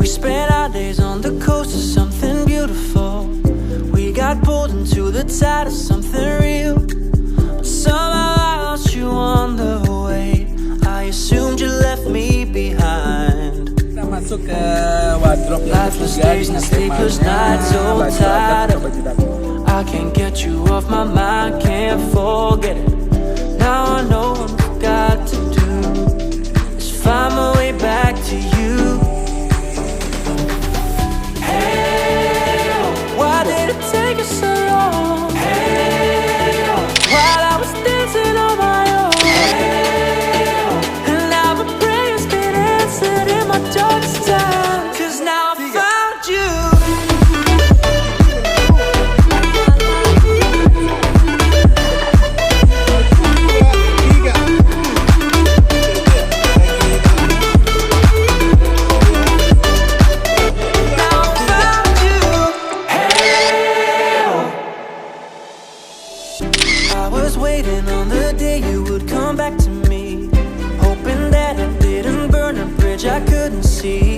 We spent our days on the coast of something beautiful. We got pulled into the tide of something real. But somehow I lost you on the way. I assumed you left me behind. Kita masuk ke wardrobe yang Lifeless ketiga days and dengan sleepless nights, so temanya baju tired adat of atau baju dapur. I can't get you off my mind, can't forget it. Now I know what I've got to do is find my way back to you. Hey, why did it take us so long? Hey, while I was dancing on my own. Hey, and now my prayers been answered in my darkest time. 'Cause now I found you. I was waiting on the day you would come back to me, hoping that I didn't burn a bridge I couldn't see.